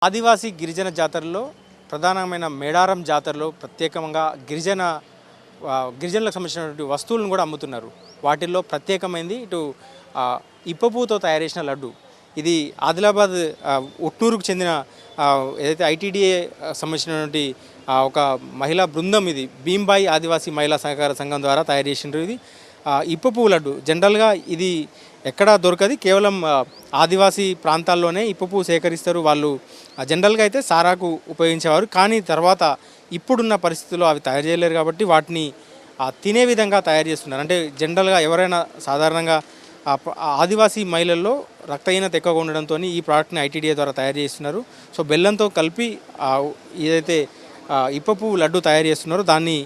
ఆదివాసీ గిరిజన జాతరలో ప్రధానమైన మేడారం జాతరలో ప్రత్యేకంగా గిరిజనులకు సంబంధించినటువంటి వస్తువులను కూడా అమ్ముతున్నారు. వాటిల్లో ప్రత్యేకమైనది ఇటు ఇప్పపుతో తయారు చేసిన లడ్డు. ఇది ఆదిలాబాద్ ఉట్నూరుకు చెందిన ఏదైతే ఐటీడీఏ సంబంధించినటువంటి ఒక మహిళా బృందం, ఇది భీంబాయి ఆదివాసీ మహిళా సహకార సంఘం ద్వారా తయారు చేసినారు. ఇది ఇప్పపు లడ్డు. జనరల్గా ఇది ఎక్కడా దొరకది, కేవలం ఆదివాసీ ప్రాంతాల్లోనే ఇప్పపు సేకరిస్తారు. వాళ్ళు జనరల్గా అయితే సారాకు ఉపయోగించేవారు, కానీ తర్వాత ఇప్పుడున్న పరిస్థితుల్లో అవి తయారు చేయలేరు కాబట్టి వాటిని తినే విధంగా తయారు చేస్తున్నారు. అంటే జనరల్గా ఎవరైనా సాధారణంగా ఆదివాసీ మహిళల్లో రక్తహీనత ఎక్కువగా ఉండడంతో ఈ ప్రోడక్ట్ని ఐటీడీఏ ద్వారా తయారు చేస్తున్నారు. సో బెల్లంతో కలిపి ఏదైతే ఇప్పపు లడ్డు తయారు చేస్తున్నారో దాన్ని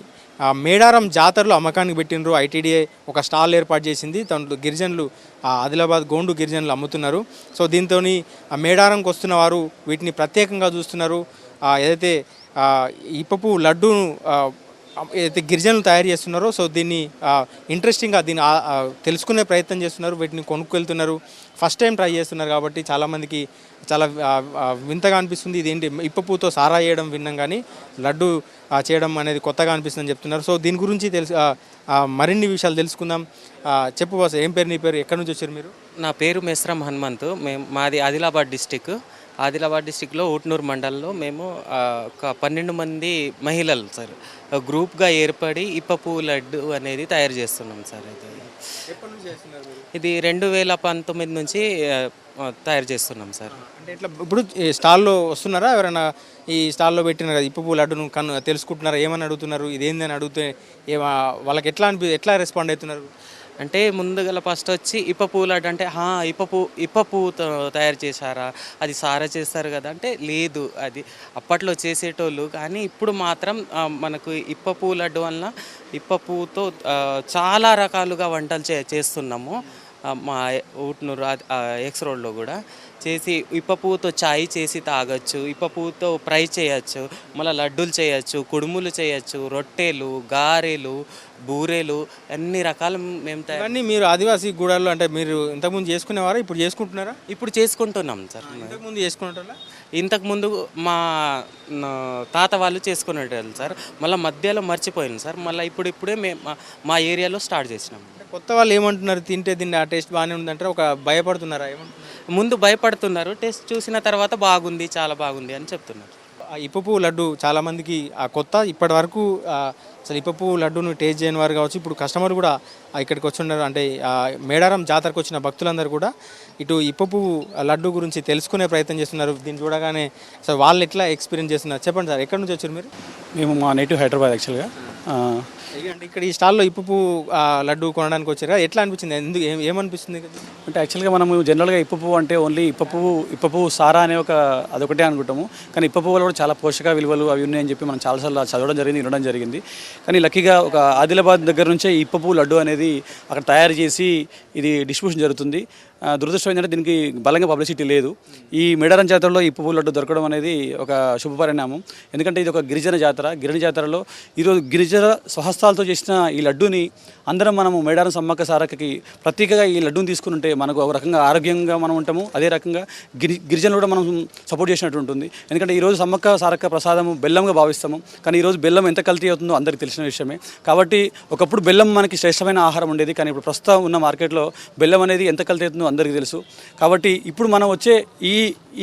మేడారం జాతరలో అమ్మకానికి పెట్టినరు. ఐటీడీఏ ఒక స్టాల్ ఏర్పాటు చేసింది. దాంట్లో గిరిజనులు ఆదిలాబాద్ గోండు గిరిజనులు అమ్ముతున్నారు. సో దీంతో మేడారంకి వస్తున్న వారు వీటిని ప్రత్యేకంగా చూస్తున్నారు. ఏదైతే ఇప్పపు లడ్డూను ఏదైతే గిరిజనులు తయారు చేస్తున్నారో సో దీన్ని ఇంట్రెస్టింగ్గా దీన్ని తెలుసుకునే ప్రయత్నం చేస్తున్నారు. వీటిని కొనుక్కెళ్తున్నారు. ఫస్ట్ టైం ట్రై చేస్తున్నారు కాబట్టి చాలామందికి చాలా వింతగా అనిపిస్తుంది. ఇదేంటి ఇప్పపుతో సారా చేయడం విన్నాం, కానీ లడ్డు చేయడం అనేది కొత్తగా అనిపిస్తుందని చెప్తున్నారు. సో దీని గురించి మరిన్ని విషయాలు తెలుసుకుందాం. చెప్పు బాస్, ఏం పేరు నీ పేరు, ఎక్కడి నుంచి వచ్చారు మీరు? నా పేరు మెస్రం హనుమంతు. మాది ఆదిలాబాద్ డిస్టిక్లో ఊట్నూరు మండలంలో మేము ఒక 12 మంది మహిళలు సార్ గ్రూప్గా ఏర్పడి ఇప్పపు లడ్డు అనేది తయారు చేస్తున్నాం సార్. ఇది 2019 నుంచి తయారు చేస్తున్నాం సార్. అంటే ఇట్లా ఇప్పుడు స్టాల్లో వస్తున్నారా ఎవరైనా? ఈ స్టాల్లో పెట్టినారు కదా ఇప్పపు లడ్డును తెలుసుకుంటున్నారా? ఏమని అడుగుతున్నారు? ఇదేందని అడిగితే వాళ్ళకి ఎట్లా రెస్పాండ్ అవుతున్నారు? అంటే ముందుగా ఫస్ట్ వచ్చి ఇప్పపు లడ్డు అంటే ఇప్పపు తయారు చేశారా, అది సారా చేస్తారు కదా అంటే లేదు, అది అప్పట్లో చేసేటోళ్ళు, కానీ ఇప్పుడు మాత్రం మనకు ఇప్పపు లడ్డు వలన ఇప్పపుతో చాలా రకాలుగా వంటలు చేస్తున్నాము. మా ఊట్నూరు ఎక్స్ రోడ్లో కూడా చేసి ఇప్పపుతో చాయ్ చేసి తాగొచ్చు, ఇప్పపుతో ఫ్రై చేయొచ్చు, మళ్ళీ లడ్డూలు చేయొచ్చు, కుడుములు చేయొచ్చు, రొట్టెలు, గారెలు, బూరెలు, అన్ని రకాలు మేము అన్నీ మీరు ఆదివాసీ గూడాల్లో అంటే మీరు ఇంతకుముందు చేసుకునేవారా, ఇప్పుడు చేసుకుంటున్నారా? ఇప్పుడు చేసుకుంటున్నాం సార్. ఇంతకుముందు చేసుకునేటోళ్ళ? ఇంతకుముందు మా తాత వాళ్ళు చేసుకునేటోళ్ళు సార్. మళ్ళీ మధ్యలో మర్చిపోయాను సార్. మళ్ళీ ఇప్పుడే మా ఏరియాలో స్టార్ట్ చేసినాం. కొత్త వాళ్ళు ఏమంటున్నారు? తింటే ఆ టేస్ట్ బాగానే ఉందంటారా, ఒక భయపడుతున్నారా? ఏమంటున్నారు? ముందు భయపడుతున్నారు, టేస్ట్ చూసిన తర్వాత బాగుంది, చాలా బాగుంది అని చెప్తున్నారు. ఇప్పపు లడ్డు చాలామందికి కొత్త. ఇప్పటి వరకు అసలు ఇప్పపు లడ్డును టేస్ట్ చేయని వారు కావచ్చు. ఇప్పుడు కస్టమర్ కూడా ఇక్కడికి వచ్చి ఉన్నారు. అంటే మేడారం జాతరకు వచ్చిన భక్తులందరూ కూడా ఇటు ఇప్పపు లడ్డు గురించి తెలుసుకునే ప్రయత్నం చేస్తున్నారు. దీన్ని చూడగానే సార్ వాళ్ళు ఎట్లా ఎక్స్పీరియన్స్ చేస్తున్నారు చెప్పండి సార్. ఎక్కడి నుంచి వచ్చారు మీరు? మేము మా నేటివ్ హైదరాబాద్ యాక్చువల్గా. అంటే ఇక్కడ ఈ స్టాల్లో ఇప్పపు లడ్డు కొనడానికి వచ్చారు, ఎట్లా అనిపించింది? ఏమనిపిస్తుంది? అంటే యాక్చువల్గా మనము జనరల్గా ఇప్పపు అంటే ఓన్లీ ఇప్పపు సారా అనే అదొకటే అనుకుంటాము, కానీ ఇప్పపు వల్ల కూడా చాలా పోషక విలువలు అవి ఉన్నాయని చెప్పి మనం చాలాసార్లు చదవడం జరిగింది, వినడం జరిగింది. కానీ లక్కీగా ఒక ఆదిలాబాద్ దగ్గర నుంచే ఈ ఇప్పపు లడ్డు అనేది అక్కడ తయారు చేసి ఇది డిస్ట్రిబ్యూషన్ జరుగుతుంది. దురదృష్టం ఏంటంటే దీనికి బలంగా పబ్లిసిటీ లేదు. ఈ మేడారం జాతరలో ఈ పువ్వు లడ్డు దొరకడం అనేది ఒక శుభపరిణామం. ఎందుకంటే ఇది ఒక గిరిజన జాతరలో ఈరోజు గిరిజన స్వహస్తాలతో చేసిన ఈ లడ్డూని అందరం మనము మేడారం సమ్మక్క సారక్కకి ప్రత్యేకంగా ఈ లడ్డూని తీసుకుని మనకు ఒక రకంగా ఆరోగ్యంగా మనం ఉంటాము. అదే రకంగా గిరిజనులు కూడా మనం సపోర్ట్ చేసినట్టు ఉంటుంది. ఎందుకంటే ఈరోజు సమ్మక్క సారక్క ప్రసాదము బెల్లంగా భావిస్తాము, కానీ ఈరోజు బెల్లం ఎంత కల్తీ అవుతుందో అందరికీ తెలిసిన విషయమే. కాబట్టి ఒకప్పుడు బెల్లం మనకి శ్రేష్టమైన ఆహారం ఉండేది, కానీ ఇప్పుడు ప్రస్తుతం ఉన్న మార్కెట్లో బెల్లం అనేది ఎంత కల్తీ అవుతుందో అందరికీ తెలుసు. కాబట్టి ఇప్పుడు మనం వచ్చే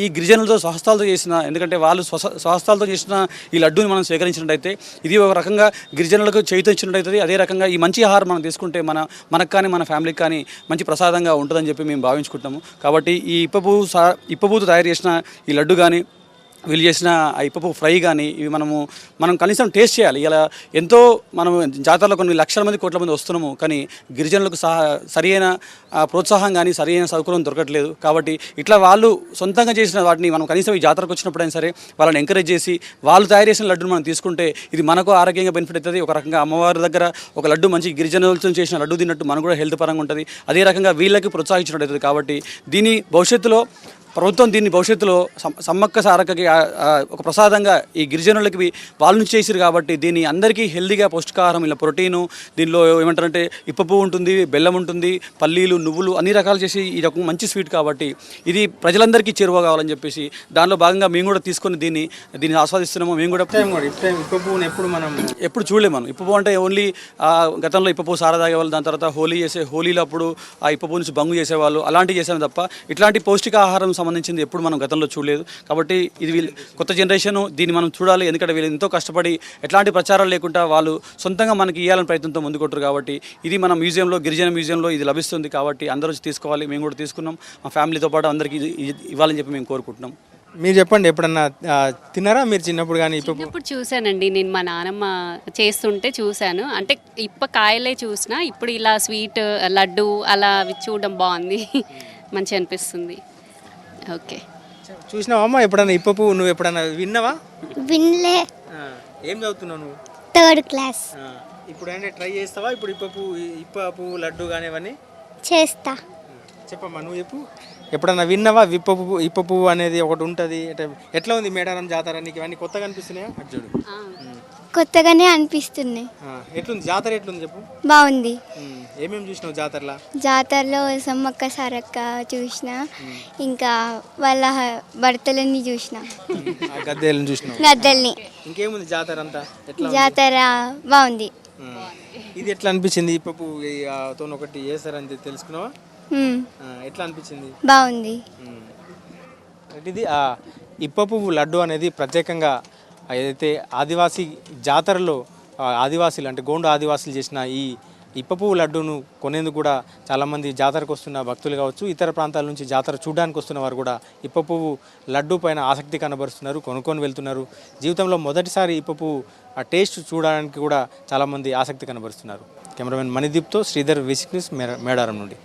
ఈ గిరిజనులతో స్వహస్తాలతో చేసిన, ఎందుకంటే వాళ్ళు స్వహస్తాలతో చేసిన ఈ లడ్డూని మనం స్వీకరించినట్టయితే ఇది ఒక రకంగా గిరిజనులకు చైతన్యమైనట్టయితుంది. అదే రకంగా ఈ మంచి ఆహారం మనం తీసుకుంటే మనకు కానీ మన ఫ్యామిలీకి కానీ మంచి ప్రసాదంగా ఉంటుందని చెప్పి మేము భావించుకుంటాము. కాబట్టి ఈ ఇప్పపుతో తయారు చేసిన ఈ లడ్డు కానీ వీళ్ళు చేసిన ఇప్పపు ఫ్రై కానీ ఇవి మనం కనీసం టేస్ట్ చేయాలి. ఇలా ఎంతో మనం జాతరలో కొన్ని లక్షల మంది కోట్ల మంది వస్తున్నాము, కానీ గిరిజనులకు సరైన ప్రోత్సాహం కానీ సరైన సౌకర్యం దొరకట్లేదు. కాబట్టి ఇట్లా వాళ్ళు సొంతంగా చేసిన వాటిని మనం కనీసం ఈ జాతరకు వచ్చినప్పుడైనా సరే వాళ్ళని ఎంకరేజ్ చేసి వాళ్ళు తయారు చేసిన లడ్డును మనం తీసుకుంటే ఇది మనకు ఆరోగ్యంగా బెనిఫిట్ అవుతుంది. ఒక రకంగా అమ్మవారి దగ్గర ఒక లడ్డు మంచి గిరిజనులతో చేసిన లడ్డు తిన్నట్టు మనకు కూడా హెల్త్ పరంగా ఉంటుంది. అదే రకంగా వీళ్ళకి ప్రోత్సహించినట్టు అవుతుంది. కాబట్టి దీని భవిష్యత్తులో ప్రభుత్వం దీన్ని భవిష్యత్తులో సమ్మక్క సారక్కకి ఒక ప్రసాదంగా ఈ గిరిజనులకి వాళ్ళ నుంచి చేసిరు కాబట్టి దీన్ని అందరికీ హెల్దీగా పౌష్టికాహారం ఇలా ప్రోటీను దీనిలో ఏమంటారంటే ఇప్పపు ఉంటుంది, బెల్లం ఉంటుంది, పల్లీలు, నువ్వులు అన్ని రకాలు చేసి ఇది ఒక మంచి స్వీట్ కాబట్టి ఇది ప్రజలందరికీ చేరువ కావాలని చెప్పేసి దానిలో భాగంగా మేము కూడా తీసుకొని దీన్ని ఆస్వాదిస్తున్నాము. మేము కూడా ఇప్పపువ్వుని ఎప్పుడు మనం ఎప్పుడు చూడలేము. మనం ఇప్పపు అంటే ఓన్లీ గతంలో ఇప్పపు సారా తాగేవాళ్ళు, దాని తర్వాత హోలీలో అప్పుడు ఆ ఇప్పపు నుంచి బంగు చేసేవాళ్ళు, అలాంటివి చేసాము తప్ప ఇట్లాంటి పౌష్టికాహారం సంబంధించింది ఎప్పుడు మనం గతంలో చూడలేదు. కాబట్టి ఇది కొత్త జనరేషన్ దీన్ని మనం చూడాలి. ఎందుకంటే వీళ్ళు ఎంతో కష్టపడి ఎట్లాంటి ప్రచారాలు లేకుండా వాళ్ళు సొంతంగా మనకి ఇవ్వాలని ప్రయత్నంతో ముందుకొట్టారు. కాబట్టి ఇది మన మ్యూజియంలో, గిరిజన మ్యూజియంలో ఇది లభిస్తుంది. కాబట్టి అందరూ వచ్చి తీసుకోవాలి. మేము కూడా తీసుకున్నాం. మా ఫ్యామిలీతో పాటు అందరికీ ఇవ్వాలని చెప్పి మేము కోరుకుంటున్నాం. మీరు చెప్పండి, ఎప్పుడన్నా తిన్నారా మీరు చిన్నప్పుడు? కానీ చిన్నప్పుడు చూశానండి, నేను మా నాన్నమ్మ చేస్తుంటే చూశాను. అంటే కాయలే చూసిన, ఇప్పుడు ఇలా స్వీట్ లడ్డు అలా చూడడం బాగుంది, మంచి అనిపిస్తుంది. ఓకే, చూసినావా అమ్మ ఎప్పుడన్నా ఇప్పపు? నువ్వు ఎప్పుడన్నా విన్నావా? వినలే. ఏం చదువుతున్నావు నువ్వు? 3rd class. ఇప్పుడు అంటే ట్రై చేస్తావా ఇప్పుడు ఇప్పపు లడ్డు కానీ ఇవన్నీ? చేస్తా. చెప్పమ్మా, నువ్వు చెప్పు. ఎప్పుడన్నా విన్నావా ఇప్పపు అనేది ఒకటి ఉంటుంది? అంటే ఎట్లా ఉంది మేడారం జాతర? నీకు ఇవన్నీ కొత్తగా అనిపిస్తున్నాయా? అటు చూడు, కొత్తగానే అనిపిస్తుంది. ఎట్లుంది జాతర? ఎట్లుంది చెప్పు. బాగుంది. ఏమేమి చూసినావు జాతరలో? జాతరలో సమ్మక్క సారక్క చూసిన, ఇంకా వాళ్ళ భర్తలని చూసిన, గద్దెలను చూసినావు? గద్దల్ని. ఇంకేముంది జాతర అంతా? జాతర బాగుంది. ఇది ఎట్లా అనిపించింది? ఇప్పపు తో ఒకటి చేస్తారని తెలుసుకున్నావా? ఎట్లా అనిపించింది? బాగుంది. ఇది ఇప్పపు లడ్డు అనేది ప్రత్యేకంగా ఏదైతే ఆదివాసీ జాతరలో ఆదివాసీలు అంటే గోండు ఆదివాసీలు చేసిన ఈ ఇప్పపు లడ్డూను కొనేందుకు కూడా చాలామంది జాతరకు వస్తున్న భక్తులు కావచ్చు, ఇతర ప్రాంతాల నుంచి జాతర చూడడానికి వస్తున్న వారు కూడా ఇప్పపు లడ్డు పైన ఆసక్తి కనబరుస్తున్నారు, కొనుక్కొని వెళ్తున్నారు. జీవితంలో మొదటిసారి ఇప్పపు టేస్ట్ చూడడానికి కూడా చాలామంది ఆసక్తి కనబరుస్తున్నారు. కెమెరామెన్ మణిదీప్తో శ్రీధర్, విసిక్ న్యూస్, మేడారం నుండి.